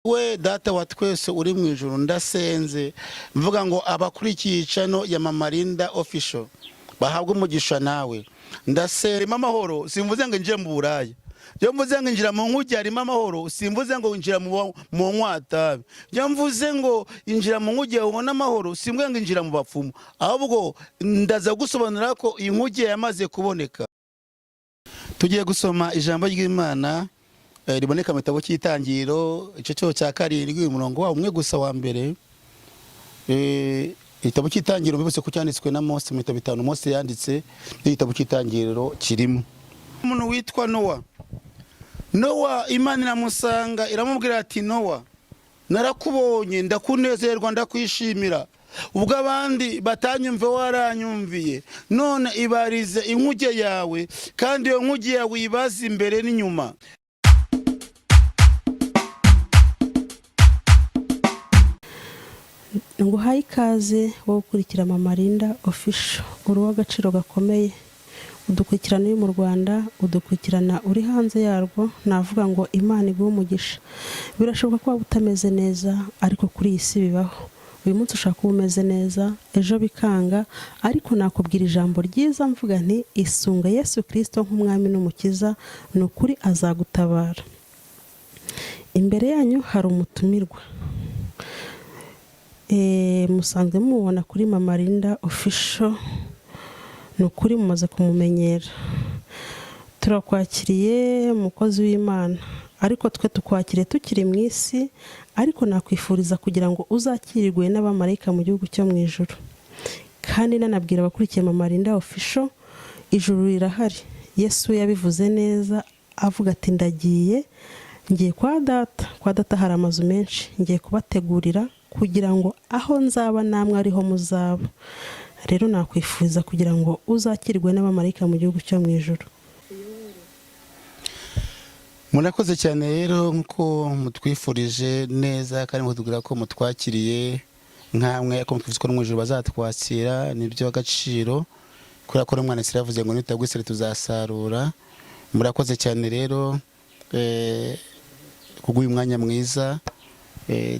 We data wa twese uri mu ijuru ndasenze mvuga ngo abakurikiye icano ya Mama Linda official bahabwa umugisha nawe. Ndasenga amahoro simvuze ngo nje mu buraya. Byo mvuze ngo injira mu nkuge harimo amahoro simvuze ngo injira mu nkwatabi. Byo mvuze ngo injira mu nkuge ubona amahoro simvuze ngo injira mu bapfumu. Ahubwo ndaza gusobanura ko inkuge yamaze kuboneka. Tugiye gusoma ijambo ry'Imana riboneka mu gitabo cy'Itangiriro igice cya 7 umurongo wa umwe gusa wa mbere. Igitabo cy'Itangiriro bibose ko cyanditswe na Mose mu bitabo 5 Mose yanditse n'igitabo cy'Itangiriro kirimo. Umuntu witwa Nowa Imana iramusanga iramubwira ati Nowa narakubonye ndakunezerwa ndakwishimira ubwo abandi batanyumve waranyumviye none ibarize inkuge yawe kandi iyo nkuge yawe ibaza imbere n'inyuma. Nguhaye ikaze wo gukurikira Mama Linda official uri w'agaciro gakomeye udukurikirana uri mu Rwanda udukurikirana uri hanze yarwo navuga ngo Imana iguhe umugisha. Birashoboka ko utameze neza ariko kuri iyi si bibaho. Uyu munsi ushaka kuba umeze neza ejo bikanga ariko nakubwira ijambo ryiza mvuga nti isunga Yesu Kristo nk'umwami n'umukiza n'ukuri azagutabara. Imbere yanyu hari umutumirwa musanzwe mubona kuri Mama Linda official nukuri mumaze kumumenyera. Turakwakiriye mukozi w'Imana ariko twe tukwakire tukiri mu isi ariko nakwifuriza kugira ngo uzakirirwe n'abamarayika mu gihugu cyo mu ijuru. Kandi nanabwira abakurikiye Mama Linda official ijuru rirahari. Yesu yabivuze neza avuga ati ndagiye ngiye kwa data hari amazu menshi ngiye kubategurira kugira ngo aho nzaba namwe ariho muzaba. Rero nakwifuriza kugira ngo uzakirwe n'abamarayika mu gihugu cyo mu ijuru. Murakoze cyane rero nko mutwifurije neza kandi mutubwira ko mutwakiriye nkamwe ko mutwifuza ko mu ijuru bazatwakira nibyo agaciro kubera ko umwana yavuze ngo nitagwisere tuzasarura. Murakoze cyane rero kuguha umwanya mwiza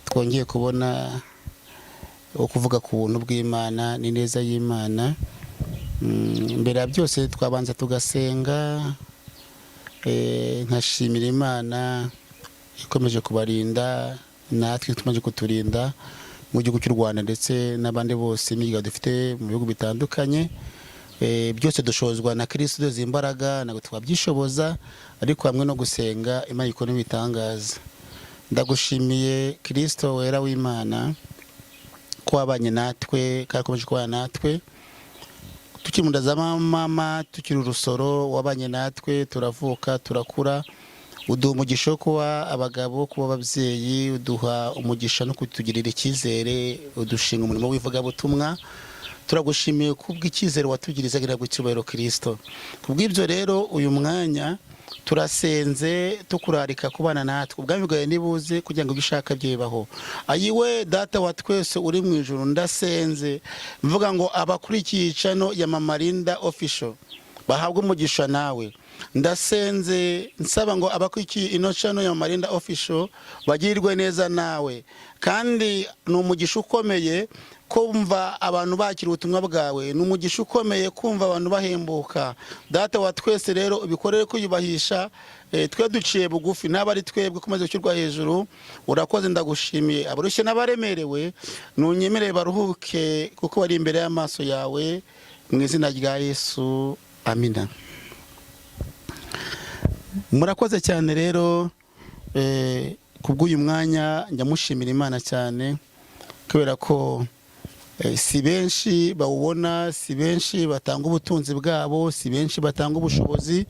twongeye kubona ukuvuga ku buntu bw'Imana ni neza y'Imana. Mbere ya byose twabanza tugasenga nkashimira Imana ikomeje kubarinda natwe tumaze kuturinda mu gihugu cy'u Rwanda ndetse n'abandi bose imiga dufite mu bihugu bitandukanye. Byose dushozwa na Kristo doze imbaraga nagwe twabyishoboza ariko hamwe no gusenga Imana ikora ibitangaza. Ndagushimiye Kristo wera w'Imana ko wabanye natwe kandi ukomeje kubana natwe tukiri mu nda za mama tukiri urusoro wabanye natwe turavuka turakura uduha umugisha kuba abagabo kuba ababyeyi uduha umugisha no kutugirira icyizere udushinga umurimo w'ivugabutumwa. Turagushimiye kubw'icyizere watugiriza gira gucyubahiro Kristo. Kubw'ibyo rero uyu mwanya turasenze tukurarika kubana natwe ubwami bwawe nibuze kugira ngo gishaka byebaho. Ayiwe data wa twese uri mu ijuru ndasenze mvuga ngo abakurikiye icano ya Mama Linda official bahabwa umugisha nawe. Ndasenze nsaba ngo abakurikiye ino cano ya Mama Linda official bagirirwe neza nawe kandi ni umugisha ukomeye kumva abantu bakira ubutumwa bwawe ni umugisha ukomeye kumva abantu bahembuka. Data wa twese rero ubikorere kuyubahisha twe duciye bugufi n'abari twebwe kumaze gushyirwa hejuru. Urakoze ndagushimiye abarushye n'abaremerewe nunyemerere baruhuke kuko bari imbere y'amaso yawe mu izina rya Yesu amina. Murakoze cyane rero kubw'uyu mwanya nyamushimira Imana cyane kubera ko si benshi bawubona si benshi batanga ubutunzi bwabo si benshi batanga ubushobozi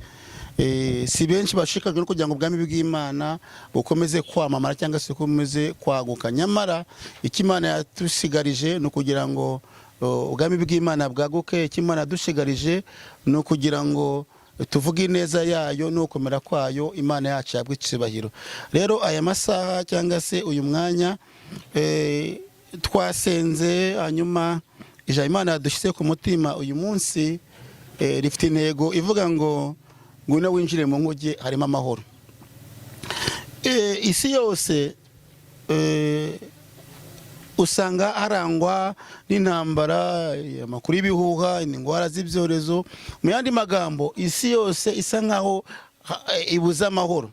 si benshi bashikajwe no kugira ngo ubwami bw'Imana bukomeze kwamamara cyangwa se bukomeze kwaguka. Nyamara ikimana yatusigarije no kugira ngo ubwami bw'Imana bwaguke. Ikimana yadushigarije no kugira ngo tuvuge neza yayo no komera kwayo Imana yacu yabwe icyubahiro. Rero aya masaha cyangwa se uyu mwanya twasenze hanyuma ijambo Imana yadushyize ku mutima uyu munsi rifite intego ivuga ngo ngwino winjire mu nkuge harimo amahoro. Isi yose usanga harangwa n'intambara, amakuru y'ibihuha, indwara z'ibyorezo. Mu yandi magambo, isi yose isa nkaho ibuze amahoro.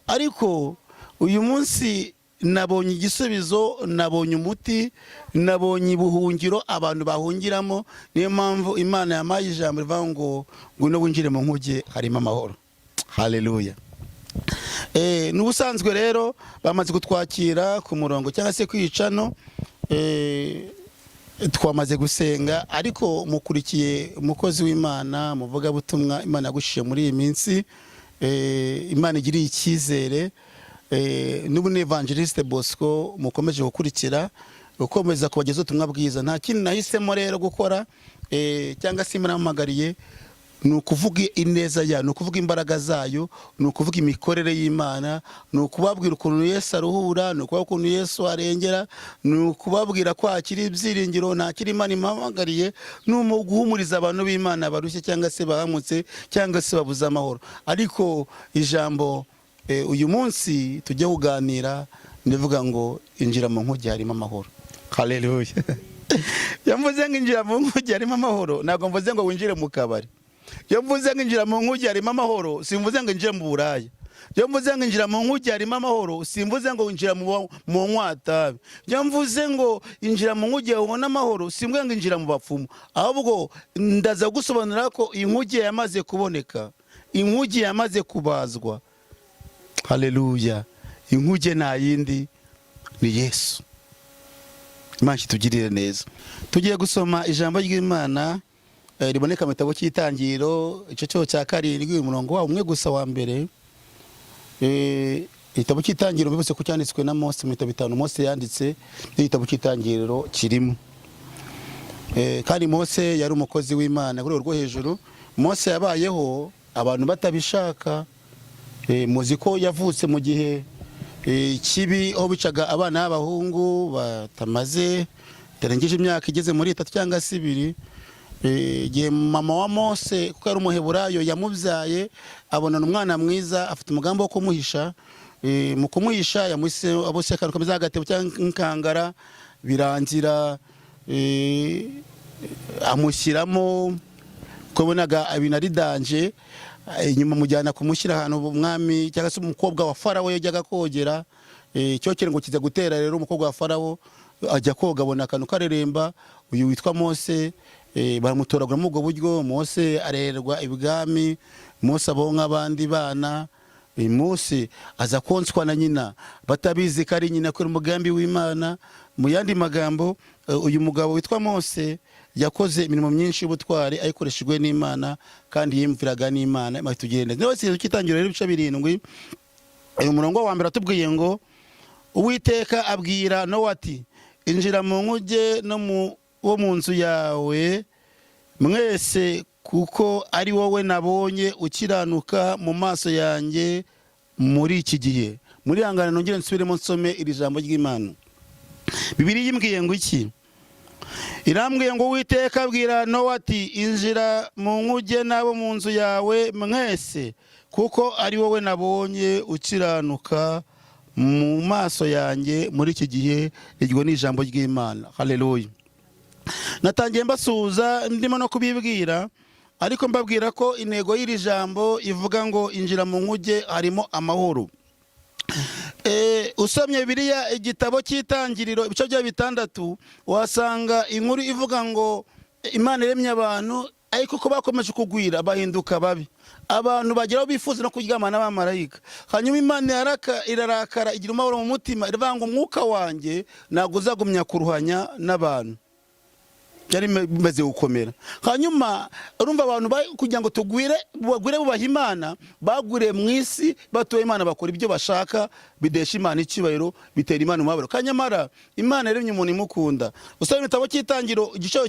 Ariko uyu munsi nabonye igisubizo, nabonye umuti, nabonye ubuhungiro abantu bahungiramo. Niyo mpamvu Imana yamaye ijambo rivuga ngo ngwino winjire mu nkuge harimo amahoro. Haleluya. N'ubusanzwe rero bamaze kutwakira ku murongo cyangwa se kwicano, twamaze gusenga, ariko mukurikiye umukozi w'Imana, muvuga butumwa Imana yagushiye muri iyi minsi. Imana igiriye icyizere, n'ubu ni Evangeliste Bosco mukomeje gukurikira, ukomeza kubageza ubutumwa bwiza. Nta kintu nahisemo rero gukora, cyangwa se muramagariye, ni ukuvuga ineza yayo, ni ukuvuga imbaraga zayo, ni ukuvuga imikorere y'Imana, ni ukubabwira ukuntu Yesu aruhura, ni ukubabwira ukuntu Yesu arengera, ni ukubabwira ko hakiri ibyiringiro, ntakiri Imana impamagariye, ni guhumuriza abantu b'Imana barushye cyangwa se bahamutse cyangwa se babuze amahoro. Ariko ijambo uyu munsi tujya kuganira ndivuga ngo injira mu nkuge harimo amahoro. Haleluya. Yavuze ngo injira mu nkuge harimo amahoro, ntabwo mvuze ngo winjire mu kabari. Iyo mvuze ngo injira mu nkuge harimo amahoro, simvuze ngo injire mu buraya. Iyo mvuze ngo injira mu nkuge harimo amahoro, simvuze ngo injira mu nkwatabi. Iyo mvuze ngo injira mu nkuge ubona amahoro, simvuze ngo injira mu bapfumu. Ahubwo ndaza gusobanura ko inkuge yamaze kuboneka, inkuge yamaze kubazwa. Haleluya. Inkuge nta yindi ni Yesu. Imana itugirire neza. Tugiye gusoma ijambo ry'Imana riboneka mu gitabo cy'Itangiriro, igice cya 7, umurongo wa 1 gusa wa mbere. Igitabo cy'Itangiriro bibutse ko cyanditswe na Mose, mu bitabo 5 Mose yanditse, n'igitabo cy'Itangiriro kirimo. Kandi Mose yari umukozi w'Imana kuri urwo hejuru. Mose yabayeho abantu batabishaka. Muzi ko yavutse mu gihe kibi, aho bicaga abana b'abahungu batamaze tarengeje imyaka igeze muri 3 cyangwa 2. Igihe mama wa Mose, kuko ari umuheburayo, yamubyaye abona umwana mwiza, afite umugambi wo kumuhisha. Mu kumuhisha yamwise abose akarukomeza agatebo cyangwa inkangara, birangira amushyiramo, kubonaga ibintu ari danje. Inyuma mujyana kumushyira ahantu umwami cyangwa se umukobwa wa Farawo yajyaga kogera. Cyo kire ngo kiza gutera rero umukobwa wa Farawo ajya koga, abona akantu kareremba. Uyu witwa Mose, baramutoragura mu ubwo buryo. Mose arererwa ibwami, Mose abo nk'abandi bana. Mose aza konswa na nyina, batabizi ko ari nyina, kuri umugambi w'Imana. Mu yandi magambo, uyu mugabo witwa Mose yakoze imirimo myinshi y'ubutwari ayikoreshejwe n'Imana, kandi yimviraga n'Imana. Tugende niba cy'Itangiriro rero ibice 7, uyu murongo wa mbere atubwiye ngo Uwiteka abwira Nowa ati, injira mu nkuge no mu nzu yawe mwese, kuko ari wowe nabonye ukiranuka mu maso yanjye muri iki gihe. Muri hangana nongere nsubiremo nsome iri jambo ry'Imana. Bibiliya yimbwiye ngo iki? Irambwiye ngo Uwiteka abwira Nowa ati, injira mu nkuge nabo mu nzu yawe mwese, kuko ari wowe nabonye ukiranuka mu maso yanjye muri iki gihe. Iryo ni ijambo ry'Imana. Haleluya. Natangiye mbasuhuza ndimo no kubibwira, ariko mbabwira ko intego y'iri jambo ivuga ngo injira mu nkuge harimo amahoro. Usomye Bibiliya igitabo cy'Itangiriro ibice bya 6, wasanga inkuru ivuga ngo Imana iremye abantu, ariko ko bakomeje kugwira bahinduka babi. Abantu bageraho bifuza no kuryamana n'abamarayika. Hanyuma Imana irarakara, igira umubabaro mu mutima, iravuga ngo umwuka wanjye ntabwo uzagumya kuruhanya n'abantu. Byari bimaze gukomera. Hanyuma urumva abantu kugira ngo tugwire bubaha Imana, bagwire mu isi, batoye Imana, bakora ibyo bashaka, bidesha Imana icyubahiro, bitera Imana umubabaro. Kanyamara Imana yaremye umuntu imukunda. Usaba ibitabo cy'Itangiriro igice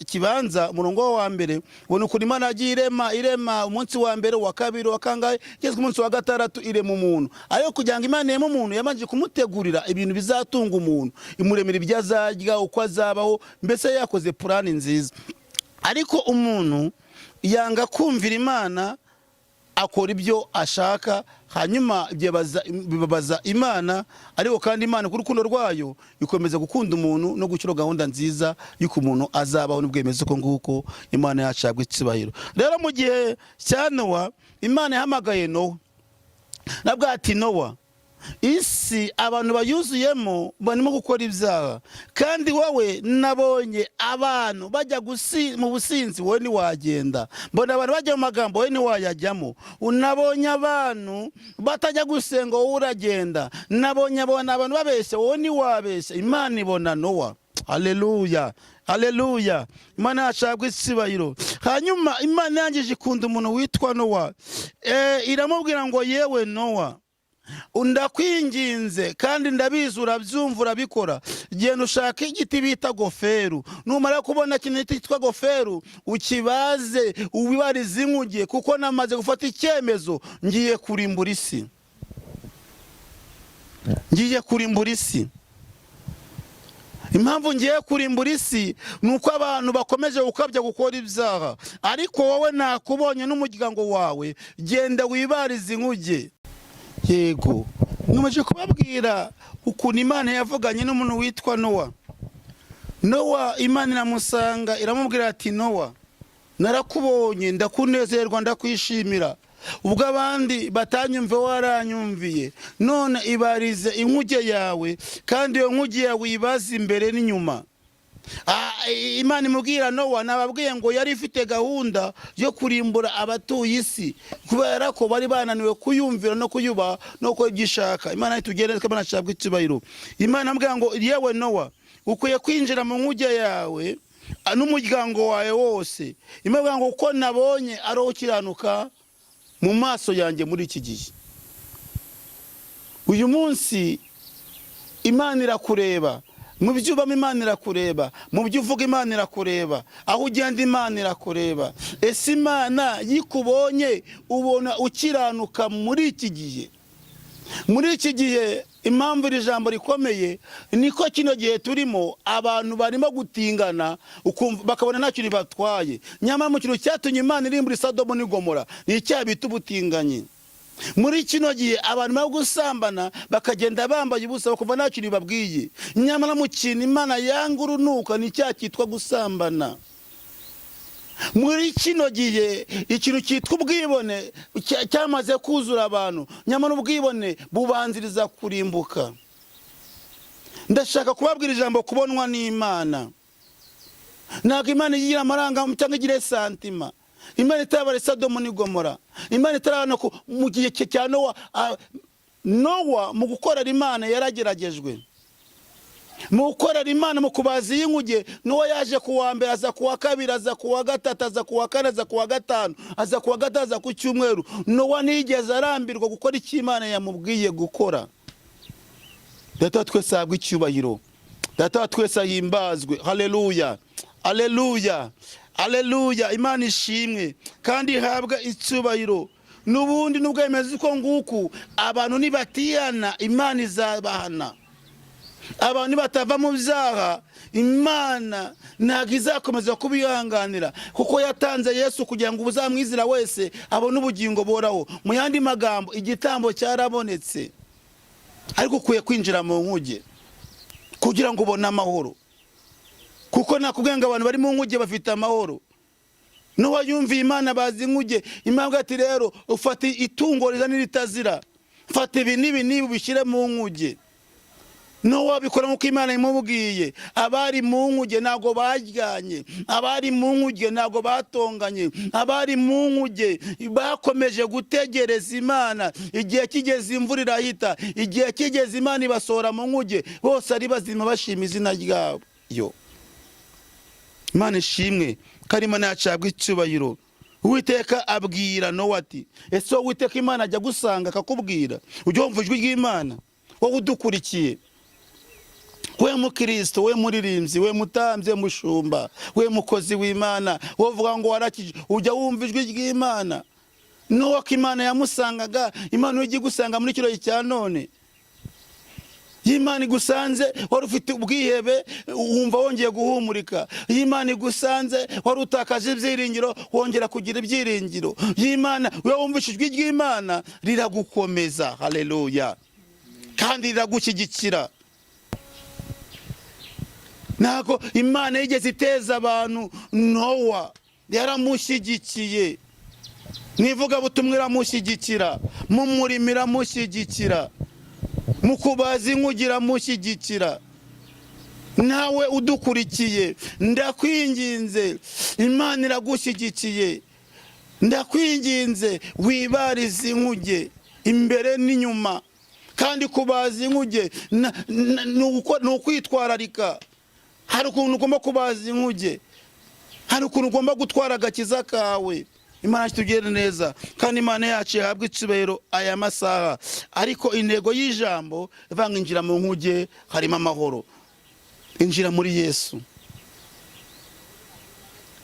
kibanza umurongo wa mbere, ubona ukuntu Imana yagiye irema umunsi wa mbere, wa kabiri, wa kangahe, kugeza umunsi wa 6 irema umuntu. Ariko kugira ngo Imana ireme umuntu, yabanje kumutegurira ibintu bizatunga umuntu, imuremera ibyo azarya, uko azabaho, mbese yakoze purani nziza. Ariko umuntu yanga kumvira Imana, akora ibyo ashaka, hanyuma bibabaza Imana, ariko kandi Imana ku rukundo rwayo ikomeza gukunda umuntu no gushyira gahunda nziza y'uko umuntu azabaho n'ubwemeze uko nguko. Imana yacabwa icyubahiro. Rero mu gihe cya Nowa, Imana yahamagaye Nowa, nabwo ati Nowa, isi abantu bayuzuyemo barimo gukora ibyaha, kandi wowe nabonye abantu bajya mu businzi, wowe ntiwagenda. Mbona abantu bajya mu magambo, wowe ntiwayajyamo. Unabonye abantu batajya gusenga, wowe uragenda. Nabonye abantu babeshya, wowe ntiwabeshya. Imana ibona Nowa. Haleluya, haleluya. Imana yacabwa icyubahiro. Hanyuma Imana yangije ikunda umuntu witwa Nowa, iramubwira ngo yewe Nowa, ndakwinginze kandi ndabizi urabyumva urabikora, genda ushaka igiti bita goferu. Numara kubona ikintu cyitwa goferu, ukibaze ubibarize inkuge, kuko namaze gufata icyemezo, ngiye kurimbura isi. Ngiye kurimbura isi. Impamvu ngiye kurimbura isi nuko abantu bakomeje gukabya gukora ibyaha, ariko wowe nakubonye n'umuryango wawe, genda wibarize inkuge. Yego, nkomeje kubabwira ukuntu Imana yavuganye n'umuntu witwa Nowa. Nowa Imana iramusanga iramubwira ati Nowa, narakubonye, ndakunezerwa, ndakwishimira. Ubwo abandi batanyumve waranyumviye, none ibarize inkuge yawe, kandi iyo nkuge yawe ibaze imbere n'inyuma. Imana imubwira Nowa, nababwiye ngo yari ifite gahunda yo kurimbura abatuye isi, kubera ko bari bananiwe kuyumvira no kuyubaha no gukora ibyo ishaka. Imana itugereze ko banacabwa icyubahiro. Imana imubwira ngo yewe Nowa, ukwiye kwinjira mu nkuge yawe n'umuryango wawe wose. Imubwira ngo uko nabonye ari ukiranuka mu maso yanjye muri iki gihe. Uyu munsi Imana irakureba, mu byo ubamo Imana irakureba, mu byo uvuga Imana irakureba, aho ugenda Imana irakureba. Ese Imana yikubonye ubona ukiranuka muri iki gihe? Muri iki gihe impamvu iri jambo rikomeye niko kino gihe turimo, abantu barimo gutingana bakabona nta kintu batwaye. Nyamara mu kintu cyatumye Imana irimbura Sodomu n'Igomora ni icyaha bita ubutinganyi. Muri kino gihe abantu bari gusambana bakagenda bambaye ubusa bakumva nta kintu babwiye. Nyamara mu kintu Imana yanga urunuka ni icyaha cyitwa gusambana. Muri kino gihe ikintu cyitwa ubwibone cyamaze kuzura abantu, nyamara ubwibone bubanziriza kurimbuka. Ndashaka kubabwira ijambo kubonwa n'Imana. Ntabwo Imana igira amaranga cyangwa igire santima. Imana itabara Sodomu n'Igomora. Imana itarabana mu gihe cya Nowa. Nowa mu gukorera Imana yarageragejwe. Mu gukorera Imana mu kubaza y'inkuge, Nowa yaje kuwa mbere, aza kuwa kabiri, aza kuwa gatatu, aza kuwa kane, aza kuwa gatanu, aza kuwa gatanu, aza ku cyumweru. Nowa ntiyigeze arambirwa gukora icyo Imana yamubwiye gukora. Data twese ahabwe icyubahiro. Data twese ahimbazwe. Haleluya, haleluya, haleluya. Imana ishimwe kandi ihabwa icyubahiro. Nubundi n'ubwemezi uko nguku abantu nibatiyana, Imana izabahana. Abantu batava mu byaha, Imana ntabwo izakomeza kubihanganira, kuko yatanze Yesu kugira ngo uzamwizera wese abone ubugingo boraho. Mu yandi magambo, igitambo cyarabonetse, ariko ukwiye kwinjira mu nkuge kugira ngo ubone amahoro, kuko nakubwiye ngo abantu bari mu nkuge bafite amahoro. Nowa yumviye Imana, bazi inkuge. Imana ati rero ufate itungo riza n'iritazira, fata ibi n'ibi n'ibi ubishyire mu nkuge. Nowa bikora nk'uko Imana imubwiye. Abari mu nkuge ntabwo baryanye, abari mu nkuge ntabwo batonganye, abari mu nkuge bakomeje gutegereza Imana. Igihe kigeze imvura irahita, igihe kigeze Imana ibasohora mu nkuge, bose ari bazima bashima izina ryayo. Imana ishimwe kandi Imana yacabwa icyubahiro. Uwiteka abwira Nowa ati, ese wowe Uwiteka Imana ajya gusanga akakubwira, ujye wumva ijwi ry'Imana? Wowe udukurikiye, we mukristo, we muririmbyi, we mutambye, mushumba, we mukozi w'Imana, wovuga ngo warakije, ujya wumva ijwi ry'Imana? Nowa ko Imana yamusangaga, Imana ijye gusanga muri kiro cya none. Imana igusanze wari ufite ubwihebe wumva wongeye guhumurika. Imana igusanze wari utakaje ibyiringiro wongera kugira ibyiringiro. Imana we wumvise ijwi ry'Imana riragukomeza. Haleluya. Kandi riragushyigikira. Nako Imana yigeze iteza abantu Nowa, yaramushyigikiye. Nivuga butumwa iramushyigikira, mu murimo iramushyigikira, mu kubaza inkugira mushyigikira. Nawe udukurikiye ndakwinginze, Imana iragushyigikiye. Ndakwinginze wibarize inkuge imbere n'inyuma. Kandi kubaza inkuge ni ukwitwararika. Hari ukuntu ugomba kubaza inkuge, hari ukuntu ugomba gutwara agakiza kawe. Imana itugirire neza kandi Imana yacu ihabwe icyubahiro aya masaha. Ariko intego y'ijambo ivanga injira mu nkuge harimo amahoro. Injira muri Yesu.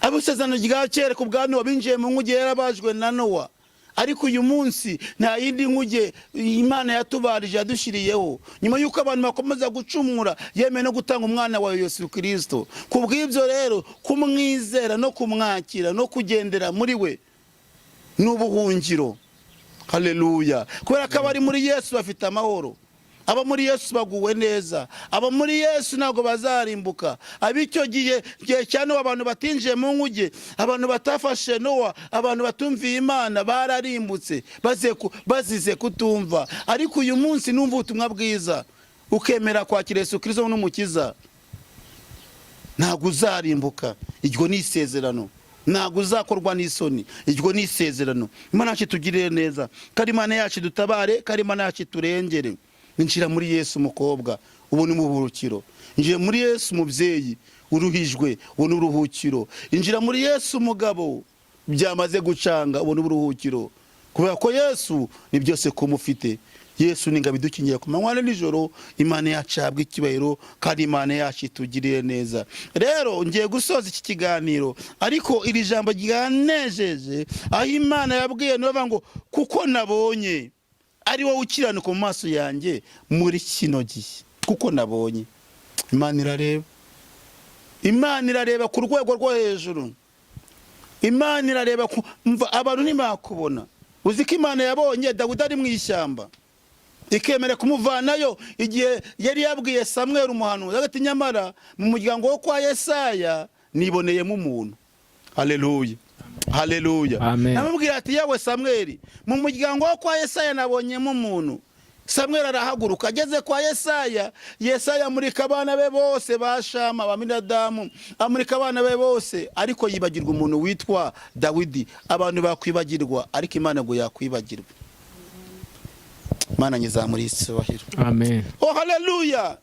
Abusezerano rya kera ku bwa Nowa binjiye mu nkuge yarabajwe na Nowa. Ariko uyu munsi nta yindi nkuge Imana yatubarije yadushiriyeho. Nyuma yuko abantu bakomeza gucumura yemeye no gutanga umwana wa Yesu Kristo. Kubw'ibyo rero kumwizera no kumwakira no kugendera muri we n'ubuhungiro. Haleluya. Kubera ko abari muri Yesu bafite amahoro. Aba muri Yesu baguwe neza. Aba muri Yesu ntabwo bazarimbuka. Abicyo gihe cyane abantu batinjiye mu nkuge, abantu batafashe Nowa, abantu batumviye Imana bararimbutse bazize kutumva. Ariko uyu munsi numva ubutumwa bwiza ukemera kwakira Yesu Kristo n'umukiza, ntabwo uzarimbuka. Iryo ni isezerano. Ntabwo uzakorwa n'isoni. Iryo ni isezerano. Imana yacu itugirire neza kandi Imana yacu dutabare kandi Imana yacu turengere. Injira muri Yesu mukobwa ubone umubuhukiro. Injira muri Yesu mubyeyi uruhijwe ubone uruhukiro. Injira muri Yesu mugabo byamaze gucanga ubone uruhukiro. Kubera ko Yesu ni byose kumufite. Yesu ni ingabo idukingiye ku manywa n'ijoro. Imana yacu ihabwe icyubahiro kandi Imana yacu itugirire neza. Rero ngiye gusoza iki kiganiro, ariko iri jambo ryanejeje aho Imana yabwiye Nowa ngo kuko nabonye ari wowe ukiranuka mu maso yanjye muri kino gihe. Kuko nabonye. Imana irareba. Imana irareba ku rwego rwo hejuru. Imana irareba mva abantu ntibakubona. Uzi ko Imana yabonye Dawidi ari mu ishyamba ikemera kumuvanayo igihe yari yabwiye Samweli umuhanuzi agati nyamara mu muryango wo kwa Yesaya niboneyemo umuntu. Haleluya. Haleluya. Namubwira ati yawe Samweli, mu muryango wo kwa Yesaya nabonyemo umuntu. Samweli arahaguruka ageze kwa Yesaya. Yesaya amurika abana be bose bashama Aminadamu, amurika abana be bose, ariko yibagirwa umuntu witwa Dawidi. Abantu bakwibagirwa ariko Imana ngo yakwibagirwa. Imana nyizamuri isubahiro. Amen. Oh haleluya.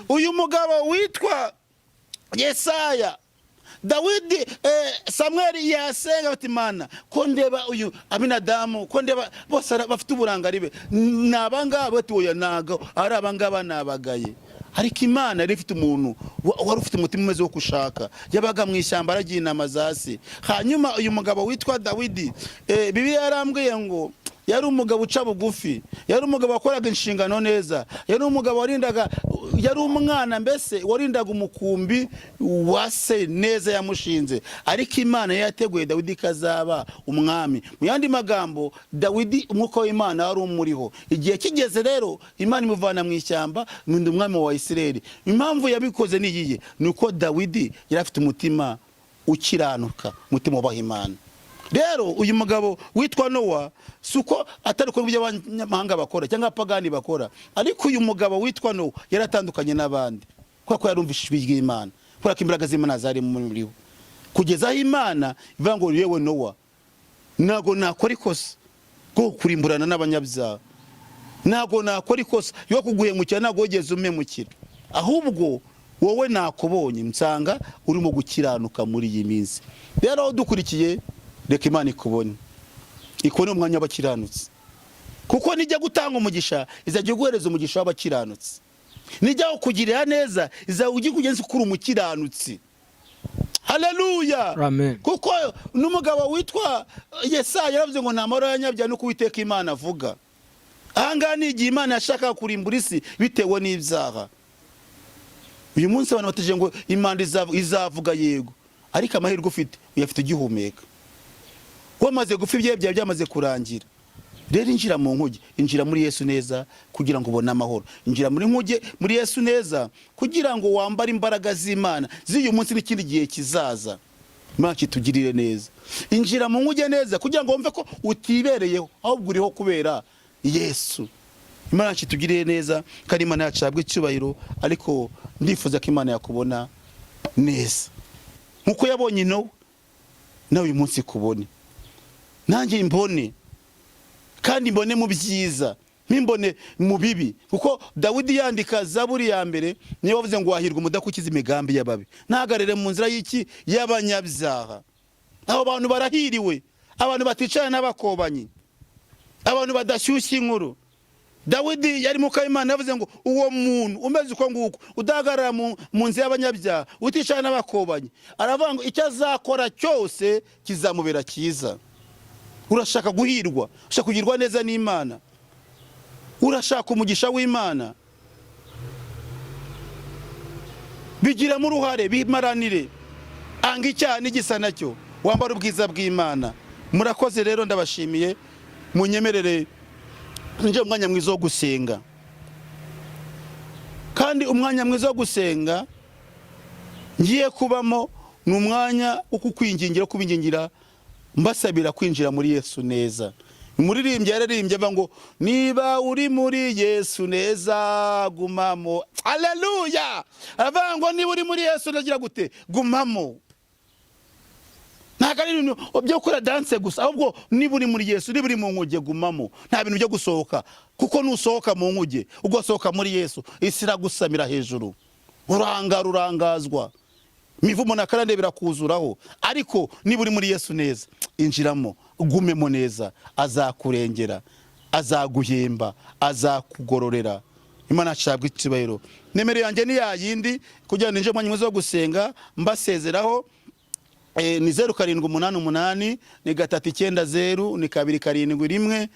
Uyu mugabo witwa Yesaya, Dawidi Samweli yasenga ati Imana ko ndeba uyu Aminadamu, ko ndeba bose bafite uburangari be, nabangaba ati oya nago ari abangaba nabagaye. Ariko Imana yari ifite umuntu wari ufite umutima umeze wo kushaka, yabaga mu ishyamba aragiye inama zasi. Hanyuma uyu mugabo witwa Dawidi Bibiliya yarambwiye ngo yari umugabo uca bugufi, yari umugabo wakoraga inshingano neza, yari umugabo warindaga, yari umwana mbese warindaga umukumbi wa se neza yamushinze. Ariko Imana yateguye Dawidi kazaba umwami. Mu yandi magambo Dawidi umwuka w'Imana wari umuriho. Igihe kigeze rero Imana imuvana mu ishyamba n'undi umwami wa Isirayeli. Impamvu yabikoze ni iyihe? Nuko Dawidi yari afite umutima ukiranuka, umutima ubaha Imana. Rero uyu mugabo witwa Nowa suko atari ko by'abanyamahanga bakora cyangwa apagani bakora, ariko uyu mugabo witwa Nowa yaratandukanye n'abandi kuko yarumvishijwe y'Imana, kuko imbaraga z'Imana zari muri we, kugeza aho Imana ivuga ngo yewe Nowa nago nakora ikosa ko kurimburana n'abanyabyaha, nago nakora ikosa yo kuguhemukira, nago wigeze umemukira, ahubwo wowe nakubonye nsanga urimo gukiranuka muri iyi minsi. Rero dukurikiye reka Imana ikubone, ikone umwanya w'abakiranutsi, kuko nijya gutanga umugisha izajya guhereza umugisha w'abakiranutsi, nijya kugirira neza izajya kugenza kuri umukiranutsi. Haleluya. Amen. Kuko n'umugabo witwa Yesaya yaravuze ngo nta mahoro y'abanyabyaha nuko Uwiteka Imana avuga. ahangaha ni igihe Imana yashakaga kurimbura isi bitewe n'ibyaha. Uyu munsi abantu bategereje ngo Imana izavuga yego, ariko amahirwe ufite uyafite ugihumeka. Wamaze gupfa ibyawe byawe byamaze kurangira. Rero injira mu nkuge, injira muri Yesu neza kugira ngo ubone amahoro. Injira muri nkuge, muri Yesu neza kugira ngo wambare imbaraga z'Imana z'uyu munsi n'ikindi gihe kizaza. Imana kitugirire neza. Injira mu nkuge neza kugira ngo wumve ko utibereyeho, ahubwo uriho kubera Yesu. Imana kitugirire neza kandi Imana yacabwe icyubahiro, ariko ndifuza ko Imana yakubona neza nkuko yabonye Nowa, nawe uyu munsi kubone, nanjye mbone, kandi mbone mu byiza mpimbone mu bibi. Kuko Dawidi yandika Zaburi ya mbere niyo bavuze ngo wahirwa umudakukiza imigambi y'ababi, ntagarere mu nzira y'iki y'abanyabyaha. Abo bantu barahiriwe, abantu baticana n'abakobanyi, abantu badashyushya inkuru. Dawidi yari mu Imana yavuze ngo uwo muntu umeze uko nguko udahagarara mu nzira y'abanyabyaha, uticana n'abakobanyi, aravuga ngo icyo azakora cyose kizamubera cyiza. Urashaka guhirwa, ushaka kugirwa neza n'Imana, urashaka umugisha w'Imana, bigiramo uruhare, bimaranire, anga icyaha n'igisa nacyo, wambara ubwiza bw'Imana. Murakoze rero, ndabashimiye, munyemerere nje umwanya mwiza wo gusenga. Kandi umwanya mwiza wo gusenga ngiye kubamo ni umwanya wo kukwingingira, kubingingira mbasabira kwinjira muri Yesu neza. Umuririmbyi yaririmbye avuga ngo niba uri muri Yesu neza gumamo. Haleluya! Avuga ngo niba uri muri Yesu nagira gute? Gumamo. Ntago ari ibintu byo gukora dance gusa, ahubwo niba uri muri Yesu, niba uri mu nkuge gumamo. Nta bintu byo gusohoka, kuko nusohoka mu nkuge ugasohoka muri Yesu isi iragusamira hejuru, urangazwa, imivumo na karande birakuzuraho. Ariko niba uri muri Yesu neza, injiramo, ugumemo neza, azakurengera, azaguhemba, azakugororera. Imana yacabwe icyubahiro. Nimero yanjye ni yayindi kugira ngo ninje mwanya mwiza wo gusenga mbasezeraho. Ni 0788 ni 390 ni 271.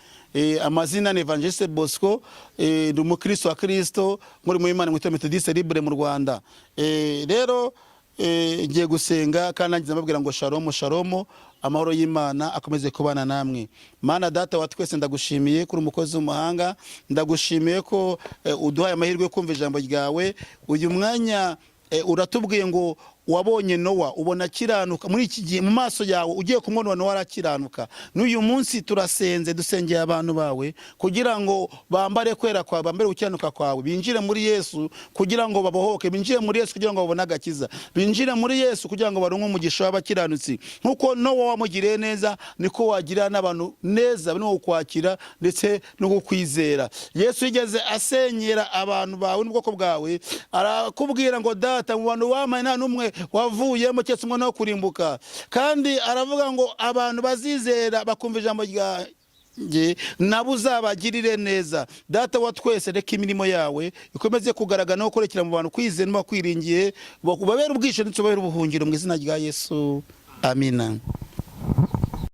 Amazina ni Evangeliste Bosco, ndi umukristo wa Kristo muri mu Imana mwita Methodiste Libre mu Rwanda. Rero ngiye gusenga kandi nangize mbabwira ngo shalom shalom, amahoro y'Imana akomeze kubana namwe. Mana data wa twese, ndagushimiye kuri umukozi w'umuhanga, ndagushimiye ko uduhaye amahirwe yo kumva ijambo ryawe. Uyu mwanya uratubwiye ngo wabonye Nowa ubona kiranuka muri iki gihe mu maso yawe, ugiye kumubona Nowa arakiranuka. N'uyu munsi turasenze, dusengeye abantu bawe kugira ngo bambare kwera kwawe, bambare ukiranuka kwawe, binjire muri Yesu kugira ngo babohoke, binjire muri Yesu kugira ngo babone agakiza, binjire muri Yesu kugira ngo baronke umugisha w'abakiranutsi. Nkuko Nowa wamugiriye neza, niko wagira n'abantu neza no kwakira ndetse no kukwizera. Yesu yigeze asenyera abantu bawe n'ubwoko bwawe, arakubwira ngo data, mu bantu wamaye nta numwe wavuyemo cyetse umwana wo kurimbuka. Kandi aravuga ngo abantu bazizera bakumva ijambo ryanjye nabo uzabagirire neza. Data wa twese, reka imirimo yawe ikomeze kugaragara no gukorekera mu bantu kwizera no kwiringiye, babere ubwisho ndetse babere ubuhungiro mu izina rya Yesu. Amina.